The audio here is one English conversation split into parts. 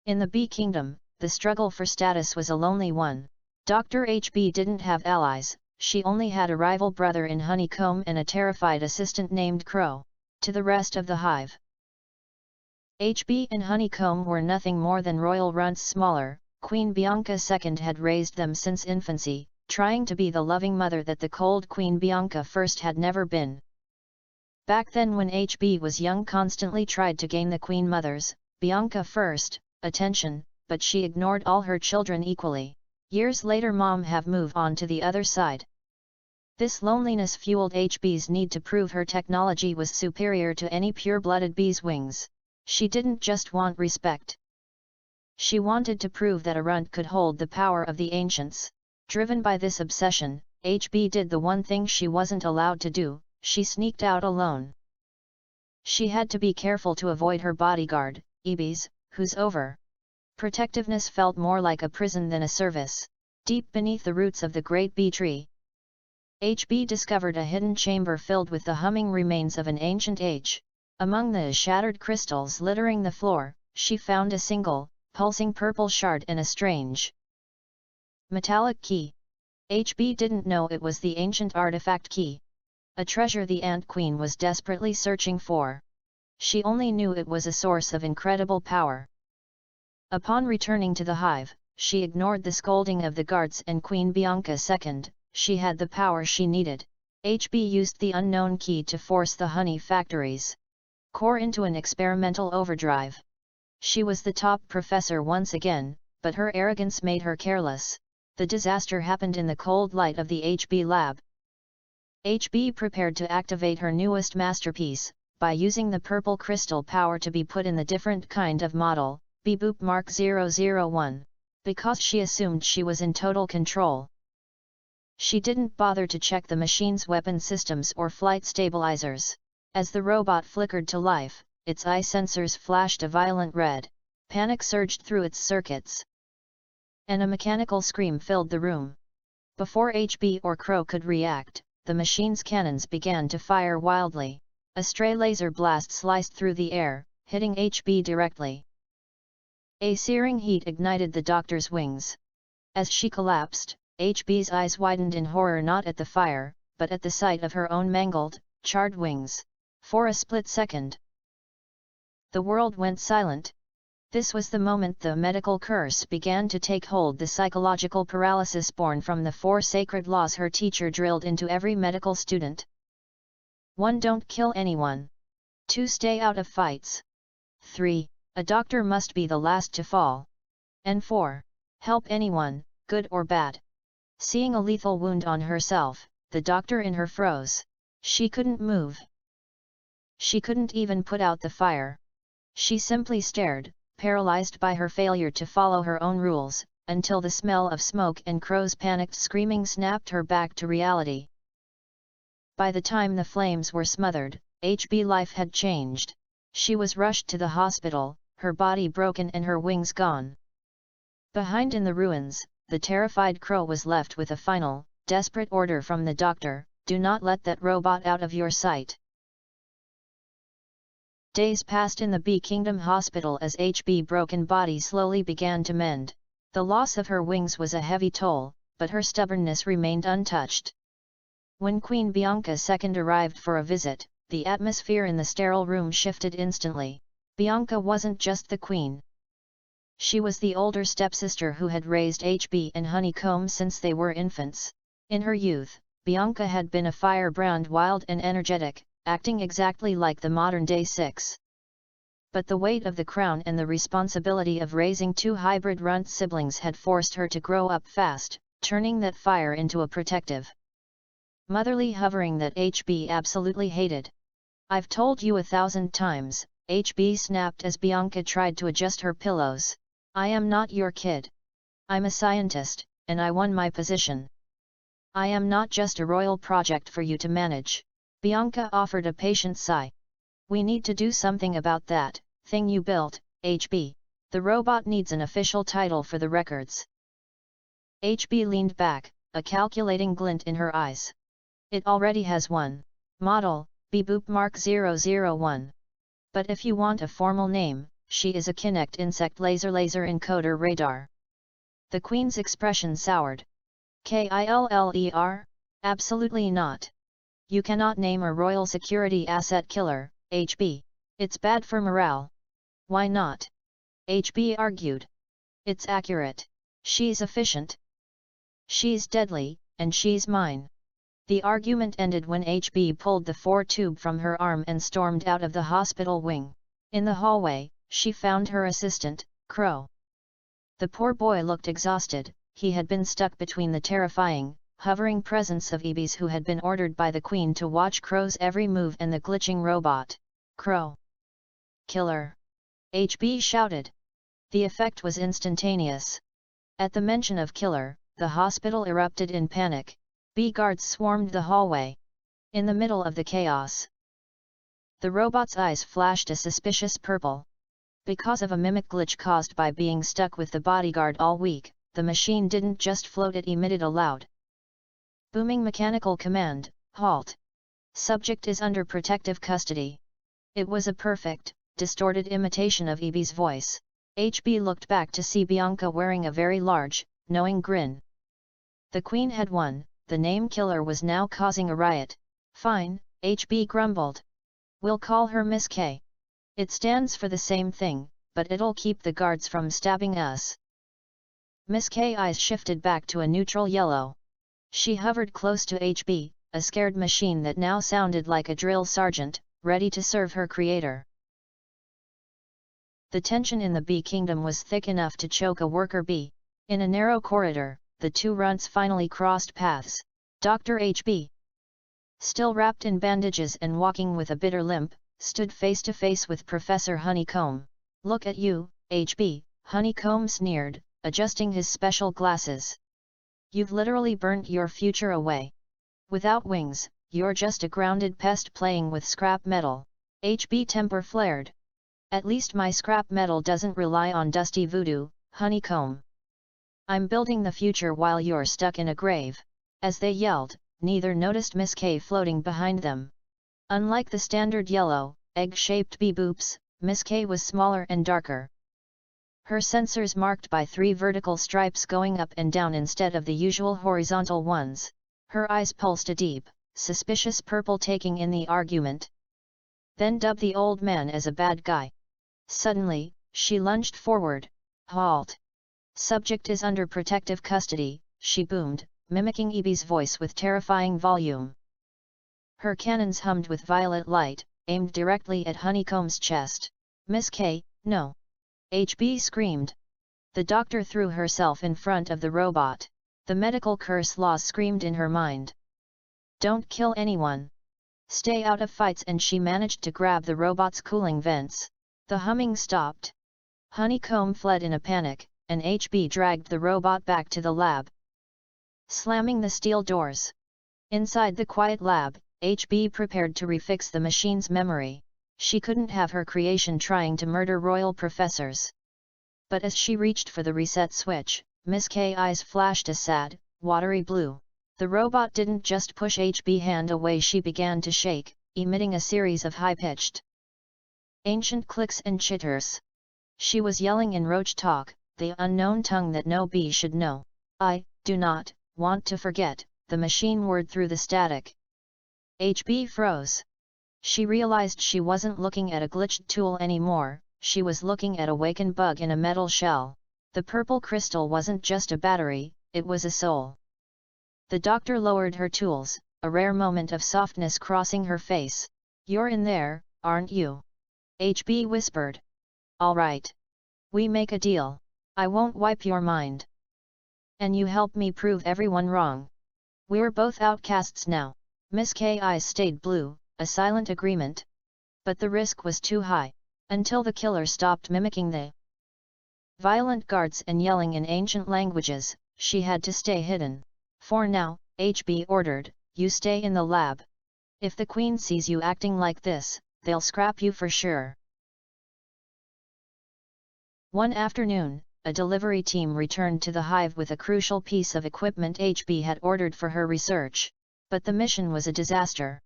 In the Bee Kingdom, the struggle for status was a lonely one. Dr. HB didn't have allies, she only had a rival brother in Honeycomb and a terrified assistant named Crow. To the rest of the hive, HB and Honeycomb were nothing more than royal runts smaller. Queen Bianca II had raised them since infancy, trying to be the loving mother that the cold Queen Bianca I had never been. Back then when HB was young, constantly tried to gain the Queen Mother's, Bianca first, attention, but she ignored all her children equally. Years later Mom have moved on to the other side. This loneliness fueled HB's need to prove her technology was superior to any pure-blooded bee's wings. She didn't just want respect. She wanted to prove that a runt could hold the power of the ancients. Driven by this obsession, HB did the one thing she wasn't allowed to do, she sneaked out alone. She had to be careful to avoid her bodyguard, EBs, whose over-protectiveness felt more like a prison than a service. Deep beneath the roots of the great bee tree, HB discovered a hidden chamber filled with the humming remains of an ancient age. Among the shattered crystals littering the floor, she found a single, pulsing purple shard and a strange metallic key. HB didn't know it was the ancient artifact key, a treasure the Ant Queen was desperately searching for. She only knew it was a source of incredible power. Upon returning to the hive, she ignored the scolding of the guards and Queen Bianca II. She had the power she needed. HB used the unknown key to force the honey factory's core into an experimental overdrive. She was the top professor once again, but her arrogance made her careless. The disaster happened in the cold light of the HB lab. HB prepared to activate her newest masterpiece, by using the purple crystal power to be put in the different kind of model, Reboot Mark 001. Because she assumed she was in total control, she didn't bother to check the machine's weapon systems or flight stabilizers. As the robot flickered to life, its eye sensors flashed a violent red. Panic surged through its circuits, and a mechanical scream filled the room. Before HB or Crow could react, the machine's cannons began to fire wildly. A stray laser blast sliced through the air, hitting HB directly. A searing heat ignited the doctor's wings. As she collapsed, HB's eyes widened in horror, not at the fire, but at the sight of her own mangled, charred wings. For a split second, the world went silent. This was the moment the medical curse began to take hold, the psychological paralysis born from the 4 sacred laws her teacher drilled into every medical student. 1. Don't kill anyone. 2. Stay out of fights. 3. A doctor must be the last to fall. And 4. Help anyone, good or bad. Seeing a lethal wound on herself, the doctor in her froze. She couldn't move. She couldn't even put out the fire. She simply stared, paralyzed by her failure to follow her own rules, until the smell of smoke and Crow's panicked screaming snapped her back to reality. By the time the flames were smothered, HB life had changed. She was rushed to the hospital, her body broken and her wings gone. Behind in the ruins, the terrified Crow was left with a final, desperate order from the doctor: do not let that robot out of your sight. Days passed in the Bee Kingdom hospital as HB's broken body slowly began to mend. The loss of her wings was a heavy toll, but her stubbornness remained untouched. When Queen Bianca II arrived for a visit, the atmosphere in the sterile room shifted instantly. Bianca wasn't just the queen. She was the older stepsister who had raised HB and Honeycomb since they were infants. In her youth, Bianca had been a firebrand, wild and energetic, acting exactly like the modern-day Six. But the weight of the crown and the responsibility of raising 2 hybrid runt siblings had forced her to grow up fast, turning that fire into a protective, motherly hovering that HB absolutely hated. I've told you 1,000 times, HB snapped as Bianca tried to adjust her pillows. I am not your kid. I'm a scientist, and I won my position. I am not just a royal project for you to manage. Bianca offered a patient sigh. We need to do something about that thing you built, HB. The robot needs an official title for the records. HB leaned back, a calculating glint in her eyes. It already has one. Model, Reboot Mark 001. But if you want a formal name, she is a Kinect insect laser encoder radar. The Queen's expression soured. K.I.L.L.E.R? Absolutely not. You cannot name a royal security asset killer, HB. It's bad for morale. Why not? HB argued. It's accurate. She's efficient. She's deadly, and she's mine. The argument ended when HB pulled the 4-tube from her arm and stormed out of the hospital wing. In the hallway, she found her assistant, Crow. The poor boy looked exhausted. He had been stuck between the terrifying, hovering presence of EBs who had been ordered by the Queen to watch Crow's every move and the glitching robot. Crow. Killer. HB shouted. The effect was instantaneous. At the mention of Killer, the hospital erupted in panic. B guards swarmed the hallway. In the middle of the chaos, the robot's eyes flashed a suspicious purple. Because of a mimic glitch caused by being stuck with the bodyguard all week, the machine didn't just float, it emitted a loud, booming mechanical command, halt. Subject is under protective custody. It was a perfect, distorted imitation of EB's voice. HB looked back to see Bianca wearing a very large, knowing grin. The Queen had won. The name Killer was now causing a riot. Fine, HB grumbled. We'll call her Miss K. It stands for the same thing, but it'll keep the guards from stabbing us. Miss K's eyes shifted back to a neutral yellow. She hovered close to HB, a scared machine that now sounded like a drill sergeant, ready to serve her creator. The tension in the bee kingdom was thick enough to choke a worker bee. In a narrow corridor, the two runts finally crossed paths. Dr. HB, still wrapped in bandages and walking with a bitter limp, stood face to face with Professor Honeycomb. Look at you, HB, Honeycomb sneered, adjusting his special glasses. You've literally burnt your future away. Without wings, you're just a grounded pest playing with scrap metal. HB temper flared. At least my scrap metal doesn't rely on dusty voodoo, Honeycomb. I'm building the future while you're stuck in a grave. As they yelled, neither noticed Miss K floating behind them. Unlike the standard yellow, egg-shaped bee boops, Miss K was smaller and darker. Her sensors marked by 3 vertical stripes going up and down instead of the usual horizontal ones. Her eyes pulsed a deep, suspicious purple, taking in the argument. Then dubbed the old man as a bad guy. Suddenly, she lunged forward. Halt! Subject is under protective custody, she boomed, mimicking EB's voice with terrifying volume. Her cannons hummed with violet light, aimed directly at Honeycomb's chest. Miss K, no! HB screamed. The doctor threw herself in front of the robot. The medical curse laws screamed in her mind. Don't kill anyone. Stay out of fights, and she managed to grab the robot's cooling vents. The humming stopped. Honeycomb fled in a panic, and HB dragged the robot back to the lab, slamming the steel doors. Inside the quiet lab, HB prepared to refix the machine's memory. She couldn't have her creation trying to murder royal professors. But as she reached for the reset switch, Miss K's eyes flashed a sad, watery blue. The robot didn't just push HB's hand away, she began to shake, emitting a series of high-pitched, ancient clicks and chitters. She was yelling in roach talk, the unknown tongue that no bee should know. I do not want to forget, the machine whirred through the static. HB froze. She realized she wasn't looking at a glitched tool anymore, she was looking at a wakened bug in a metal shell. The purple crystal wasn't just a battery, it was a soul. The doctor lowered her tools, a rare moment of softness crossing her face. You're in there, aren't you? HB whispered. All right. We make a deal. I won't wipe your mind. And you help me prove everyone wrong. We're both outcasts now. Miss K's eyes stayed blue, a silent agreement. But the risk was too high. Until the killer stopped mimicking the violent guards and yelling in ancient languages, she had to stay hidden. For now, HB ordered, you stay in the lab. If the Queen sees you acting like this, they'll scrap you for sure. One afternoon, a delivery team returned to the hive with a crucial piece of equipment HB had ordered for her research. But the mission was a disaster.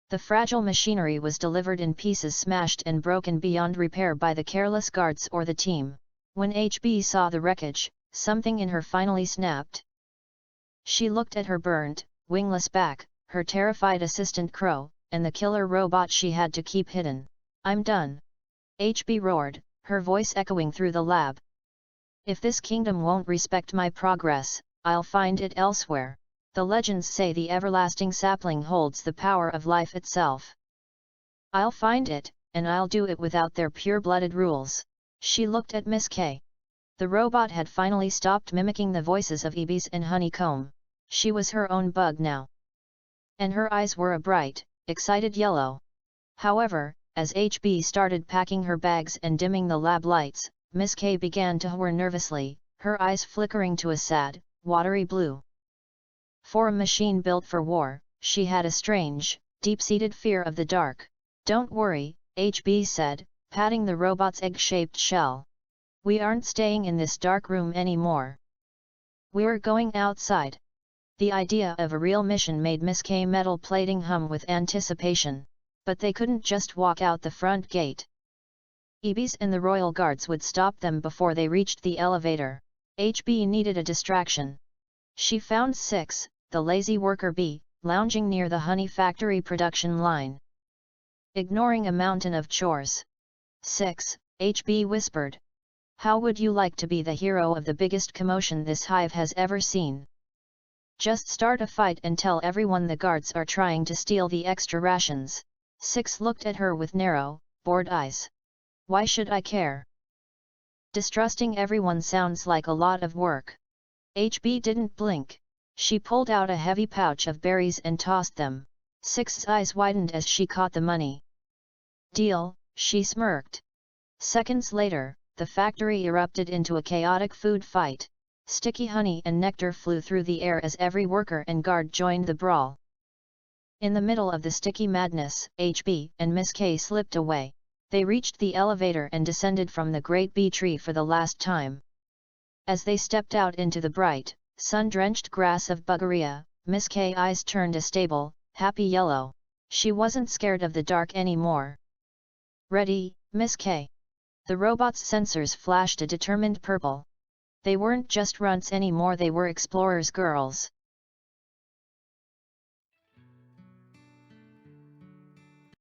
The fragile machinery was delivered in pieces, smashed and broken beyond repair by the careless guards or the team. When HB saw the wreckage, something in her finally snapped. She looked at her burnt, wingless back, her terrified assistant Crow, and the killer robot she had to keep hidden. "I'm done!" HB roared, her voice echoing through the lab. "If this kingdom won't respect my progress, I'll find it elsewhere. The legends say the everlasting sapling holds the power of life itself. I'll find it, and I'll do it without their pure-blooded rules." She looked at Miss K. The robot had finally stopped mimicking the voices of EBs and Honeycomb. She was her own bug now. And her eyes were a bright, excited yellow. However, as HB started packing her bags and dimming the lab lights, Miss K began to whir nervously, her eyes flickering to a sad, watery blue. For a machine built for war, she had a strange, deep-seated fear of the dark. "Don't worry," HB said, patting the robot's egg-shaped shell. "We aren't staying in this dark room anymore. We're going outside." The idea of a real mission made Miss K metal plating hum with anticipation. But they couldn't just walk out the front gate. EBs and the Royal Guards would stop them before they reached the elevator. HB needed a distraction. She found 6, the lazy worker bee, lounging near the honey factory production line. Ignoring a mountain of chores. 6, HB whispered. "How would you like to be the hero of the biggest commotion this hive has ever seen? Just start a fight and tell everyone the guards are trying to steal the extra rations." 6 looked at her with narrow, bored eyes. "Why should I care? Distrusting everyone sounds like a lot of work." HB didn't blink. She pulled out a heavy pouch of berries and tossed them. 6's eyes widened as she caught the money. "Deal," she smirked. Seconds later, the factory erupted into a chaotic food fight. Sticky honey and nectar flew through the air as every worker and guard joined the brawl. In the middle of the sticky madness, HB and Miss K slipped away. They reached the elevator and descended from the great bee tree for the last time. As they stepped out into the bright, sun-drenched grass of Bugaria, Miss K's eyes turned a stable, happy yellow. She wasn't scared of the dark anymore. "Ready, Miss K?" The robot's sensors flashed a determined purple. They weren't just runts anymore, they were explorers' girls.